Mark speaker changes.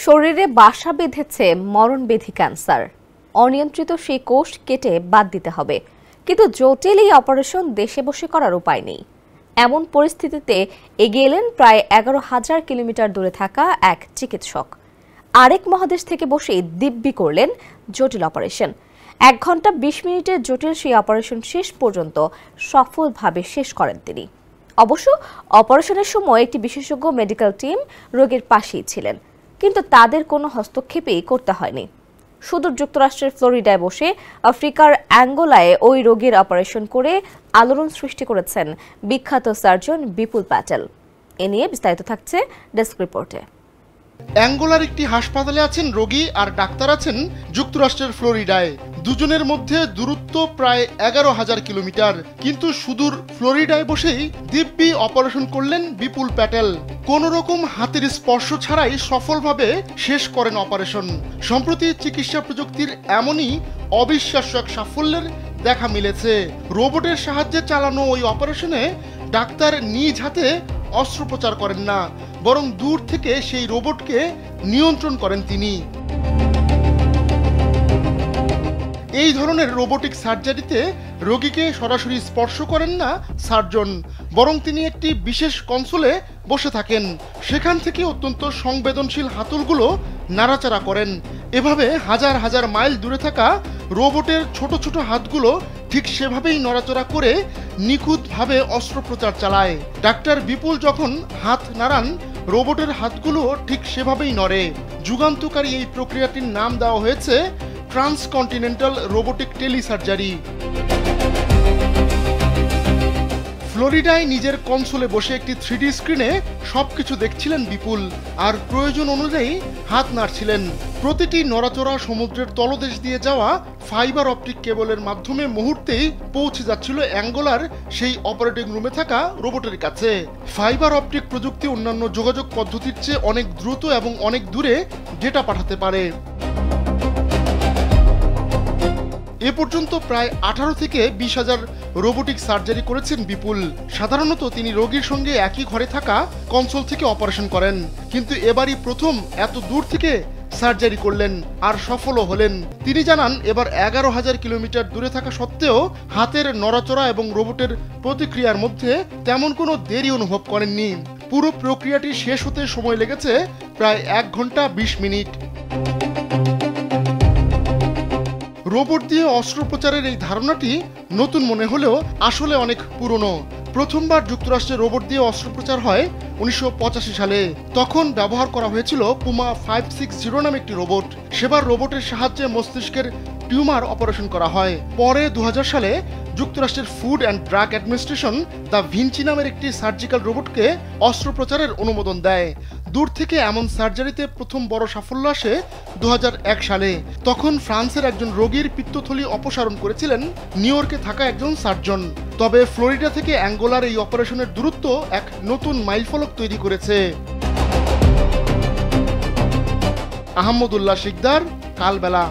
Speaker 1: শরীরে বাসা বেঁধেছে মরণবেধি ক্যান্সার। অনিয়ন্ত্রিত সেই কোষ কেটে বাদ দিতে হবে, কিন্তু জটিল এই অপারেশন দেশে বসে করার উপায় নেই। এমন পরিস্থিতিতে এগিয়ে এলেন প্রায় 11,000 কিলোমিটার দূরে থাকা এক চিকিৎসক। আরেক মহাদেশ থেকে বসেই দিব্যি করলেন জটিল অপারেশন। 1 ঘন্টা 20 মিনিটের জটিল সেই অপারেশন শেষ পর্যন্ত সফলভাবে শেষ করেন তিনি। অবশ্য অপারেশনের সময় একটি বিশেষজ্ঞ মেডিকেল টিম রোগীর পাশেই ছিলেন, কিন্তু তাদের কোনো হস্তক্ষেপই করতে হয়নি। সুদূর যুক্তরাষ্ট্রের ফ্লোরিডায় বসে আফ্রিকার অ্যাঙ্গোলায় ওই রোগীর অপারেশন করে আলোড়ন সৃষ্টি করেছেন বিখ্যাত সার্জন বিপুল প্যাটেল। এ নিয়ে বিস্তারিত থাকছে ডেস্ক রিপোর্টে।
Speaker 2: অ্যাঙ্গোলার একটি হাসপাতালে আছেন রোগী আর ডাক্তার আছেন যুক্তরাষ্ট্রের ফ্লোরিডায়। দুজনের মধ্যে দূরত্ব প্রায় 11,000 কিলোমিটার, কিন্তু সুদূর ফ্লোরিডায় বসেই দিব্যি অপারেশন করলেন বিপুল প্যাটেল। কোন রকম হাতের স্পর্শ ছাড়াই সফলভাবে শেষ করেন অপারেশন। সম্প্রতি চিকিৎসা প্রযুক্তির এমনই অবিশ্বাস্য এক সাফল্যের দেখা মিলেছে। রোবটের সাহায্যে চালানো ওই অপারেশনে ডাক্তার নিজ হাতে অস্ত্রোপচার করেন না, বরং দূর থেকে সেই রোবটকে নিয়ন্ত্রণ করেন তিনি। এই ধরনের রোবোটিক সার্জারিতে রোগীকে সরাসরি স্পর্শ করেন না সার্জন, বরং তিনি একটি বিশেষ কনসোলে বসে থাকেন। সেখান থেকে অত্যন্ত সংবেদনশীল হাতলগুলো নাড়াচাড়া করেন। এভাবে হাজার হাজার মাইল দূরে থাকা রোবটের ছোট ছোট হাতগুলো ঠিক সেভাবেই নড়াচড়া করে নিখুঁতভাবে অস্ত্রোপচার চালায়। ডাক্তার বিপুল যখন হাত নাড়ান, রোবটের হাতগুলো ঠিক সেভাবেই নড়ে। যুগান্তকারী এই প্রক্রিয়াটির নাম দেওয়া হয়েছে ট্রান্সকন্টিনেন্টাল রোবোটিক টেলিসার্জারি। ফ্লোরিডায় নিজের কনসোলে বসে একটি 3D স্ক্রিনে সবকিছু দেখছিলেন বিপুল, আর প্রয়োজন অনুযায়ী হাত নাড়ছিলেন। প্রতিটি নড়াচড়া সমুদ্রের তলদেশ দিয়ে যাওয়া ফাইবার অপটিক কেবলের মাধ্যমে মুহূর্তেই পৌঁছে যাচ্ছিল অ্যাঙ্গোলার সেই অপারেটিং রুমে থাকা রোবটের কাছে। ফাইবার অপটিক প্রযুক্তি অন্যান্য যোগাযোগ পদ্ধতির চেয়ে অনেক দ্রুত এবং অনেক দূরে ডেটা পাঠাতে পারে। এ পর্যন্ত প্রায় 18 থেকে 20,000 রোবোটিক সার্জারি করেছেন বিপুল। সাধারণত তিনি রোগীর সঙ্গে একই ঘরে থাকা কনসোল থেকে অপারেশন করেন, কিন্তু এবারই প্রথম এত দূর থেকে সার্জারি করলেন আর সফলও হলেন। তিনি জানান, এবার 11,000 কিলোমিটার দূরে থাকা সত্ত্বেও হাতের নড়াচড়া এবং রোবটের প্রতিক্রিয়ার মধ্যে তেমন কোনো দেরি অনুভব করেননি। পুরো প্রক্রিয়াটি শেষ হতে সময় লেগেছে প্রায় 1 ঘন্টা 20 মিনিট। রোবট দিয়ে অস্ত্রোপচারের এই ধারণাটি নতুন মনে হলেও আসলে অনেক পুরনো। প্রথমবার যুক্তরাষ্ট্রে রোবট দিয়ে অস্ত্রোপচার হয় 1985 সালে। তখন ব্যবহার করা হয়েছিল পুমা 560 নামে একটি রোবট। সেবার রোবটের সাহায্যে মস্তিষ্কের টিউমার অপারেশন করা হয়। পরে 2000 সালে যুক্তরাষ্ট্রের food and drug administration the Vinci নামের একটি সার্জিক্যাল রোবটকে অস্ত্রোপচারের অনুমোদন দেয়। দূর থেকে এমন সার্জারিতে প্রথম বড় সাফল্য আসে 2001 সালে। তখন ফ্রান্সের একজন রোগীর পিত্তথলি অপসারণ করেছিলেন নিউ ইয়র্কে থাকা একজন সার্জন। তবে ফ্লোরিডা থেকে অ্যাঙ্গোলার এই অপারেশনের দূরত্ব এক নতুন মাইলফলক তৈরি করেছে। আহমদুল্লাহ শিকদার, কালবেলা।